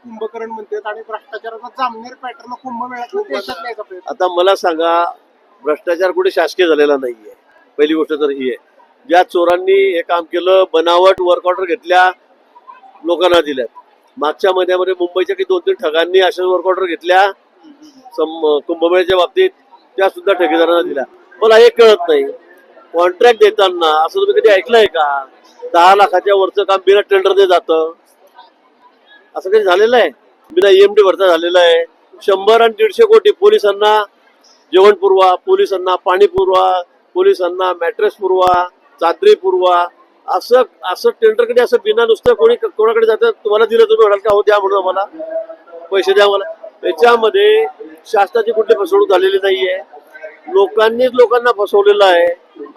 कुंभकर्ण म्हणतात आणि भ्रष्टाचाराचा जामनेर पॅटर्न कुंभमेळ्यात देशात न्यायचा प्रयत्न. आता मला सांगा, भ्रष्टाचार कुठे शासकीय झालेला नाहीये. पहिली गोष्ट तर ही आहे. ज्या चोरांनी हे काम केलं, बनावट वर्क ऑर्डर घेतल्या, लोकांना दिल्यात. मागच्या महिन्यामध्ये मुंबईच्या काही 2-3 ठगांनी अशा वर्क ऑर्डर घेतल्या कुंभमेळ्याच्या बाबतीत, त्या सुद्धा ठेकेदारांना दिल्या. मला हे कळत नाही, कॉन्ट्रॅक्ट देताना असं तुम्ही कधी ऐकलंय का 10 लाखाच्या वरचं काम बिना टेंडरने जातं? असं काही झालेलं आहे? बिना EMD भरता झालेलं आहे. 100 आणि 150 कोटी पोलिसांना जेवण पुरवा, पोलिसांना पाणी पुरवा, पोलिसांना मॅट्रेस पुरवा, चादरी पुरवा, असं असं टेंडर कधी असं बिना नुसतं कोणाकडे जातं? तुम्हाला दिलं तुम्ही म्हणाल का हो द्या म्हणून आम्हाला पैसे द्या मला. त्याच्यामध्ये शासनाची कुठली फसवणूक झालेली नाहीये. लोकांनीच लोकांना फसवलेलं आहे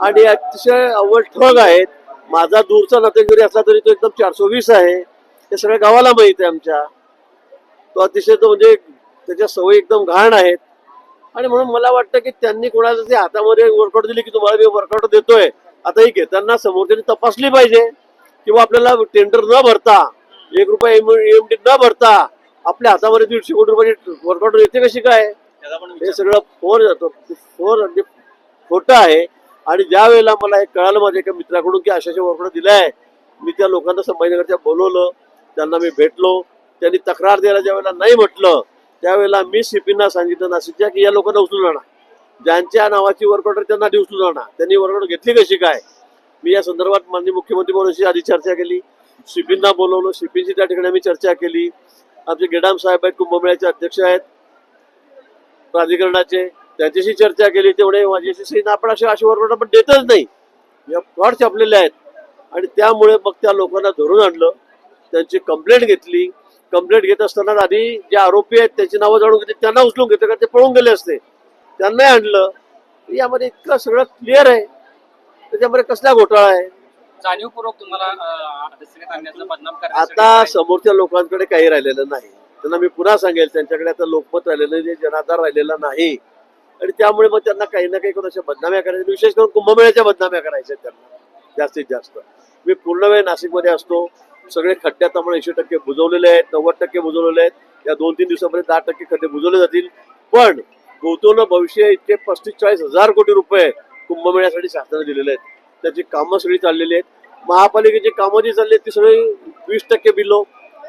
आणि अतिशय अव्वल ठग आहेत. माझा दूरचा नाते जरी असला तरी तो एकदम 420 आहे. ते सगळ्या गावाला माहित आहे आमच्या. तो अतिशय तो म्हणजे त्याच्या सवयी एकदम घाण आहेत. आणि म्हणून मला वाटतं की त्यांनी कोणाला ते हातामध्ये वर्कआउट दिली की तुम्हाला मी वर्कआउट देतोय, आता ही घेताना समोरच्यानी तपासली पाहिजे किंवा आपल्याला टेंडर न भरता, 1 रुपया EMD न भरता आपल्या हातामध्ये 150 कोटी रुपयाची वर्कआउट येते कशी काय? हे सगळं खोटं आहे. आणि ज्या वेळेला मला हे कळालं माझ्या एका मित्राकडून की अशा वर्कआउट दिलाय, मी त्या लोकांना संभाजीनगरच्या बोलवलं, त्यांना मी भेटलो. त्यांनी तक्रार द्यायला ज्या वेळेला नाही म्हटलं, त्यावेळेला मी CPना सांगितलं नाशिकच्या की या लोकांना उचलून आणा, ज्यांच्या नावाची वर्क ऑर्डर त्यांना आधी उचलून आणा. त्यांनी वर्क ऑर्डर घेतली कशी काय? मी या संदर्भात माननीय मुख्यमंत्री महोदयांशी आधी चर्चा केली, CPना बोलवलं, CPची त्या ठिकाणी आम्ही चर्चा केली. आमचे गेडाम साहेब आहेत, कुंभमेळ्याचे अध्यक्ष आहेत प्राधिकरणाचे, त्यांच्याशी चर्चा केली. तेवढे माझ्याशी आपण अशी वर्क ऑर्डर पण देतच नाही, या फ्रॉड छापलेले आहेत. आणि त्यामुळे मग त्या लोकांना धरून आणलं, त्यांची कंप्लेंट घेतली. कंप्लेंट घेत असताना आधी जे आरोपी आहेत त्याची नावं जाणून घेतली, त्यांना उचलून घेतलं, कारण ते पळून गेले असते. त्यांनाही आणलं. यामध्ये इतकं सगळं क्लिअर आहे, त्याच्यामध्ये कसला घोटाळा आहे? जाणीवपूर्वक तुम्हाला बदनाम आता समोरच्या लोकांकडे काही राहिलेलं नाही. त्यांना मी पुन्हा सांगेल, त्यांच्याकडे आता लोकमत राहिलेलं नाही, जनाधार राहिलेला नाही. आणि त्यामुळे मग त्यांना काही ना काही करून अशा बदनाम्या करायच्या, विशेष करून कुंभमेळ्याच्या बदनाम्या करायच्या त्यांना जास्तीत जास्त. मी पूर्ण वेळ नाशिकमध्ये असतो. सगळे खड्डे आता मला 80% बुजवलेले आहेत, 90% बुजवलेले आहेत. या 2-3 दिवसामध्ये 10% खड्डे बुजवले जातील. पण भूतोन भविष्य इतके 35-40 हजार कोटी रुपये कुंभमेळ्यासाठी शासनाने दिलेले आहेत. त्याची कामं सगळी चाललेली आहेत. महापालिकेची कामं जी चालली आहेत ती सगळी 20% बिलो,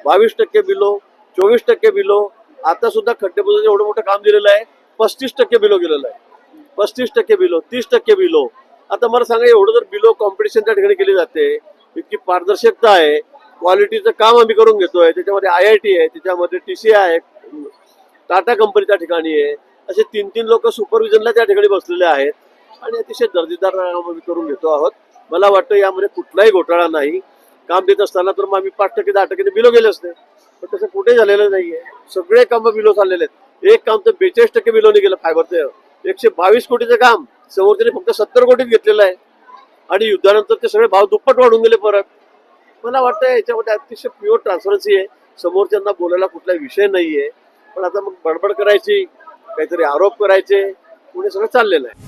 22% बिलो, 24% बिलो. आता सुद्धा खड्डे बुजवण्याचं एवढं मोठं काम दिलेलं आहे, 35% बिलो गेलेलं आहे. 35% बिलो, 30% बिलो. आता मला सांगा, एवढं जर बिलो कॉम्पिटिशन त्या ठिकाणी केली जाते, इतकी पारदर्शकता आहे, क्वालिटीचं काम आम्ही करून घेतोय, त्याच्यामध्ये IIT आहे, त्याच्यामध्ये TCI आहे, टाटा कंपनी त्या ठिकाणी आहे. असे 3-3 लोक सुपरविजनला त्या ठिकाणी बसलेले आहेत आणि अतिशय दर्जेदार आम्ही करून घेतो आहोत. मला वाटतं यामध्ये कुठलाही घोटाळा नाही. काम देत असताना तर मग आम्ही 5% 10% बिलो गेले असते, पण तसं कुठे झालेलं नाहीये. सगळे काम बिलो चाललेले आहेत. एक काम तर 42% बिलोने गेलं फायबरचं. 122 कोटीचं काम समोरच्याने फक्त 70 कोटीत घेतलेलं आहे आणि युद्धानंतर ते सगळे भाव दुप्पट वाढून गेले परत. मला वाटतं याच्यामध्ये अतिशय प्युअर ट्रान्सपरन्सी आहे. समोरच्यांना बोलायला कुठलाही विषय नाहीये. पण आता मग बडबड करायची, काहीतरी आरोप करायचे, पुढे सगळं चाललेलं आहे.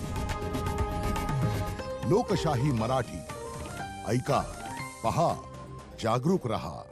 लोकशाही मराठी ऐका, पहा, जागरूक रहा.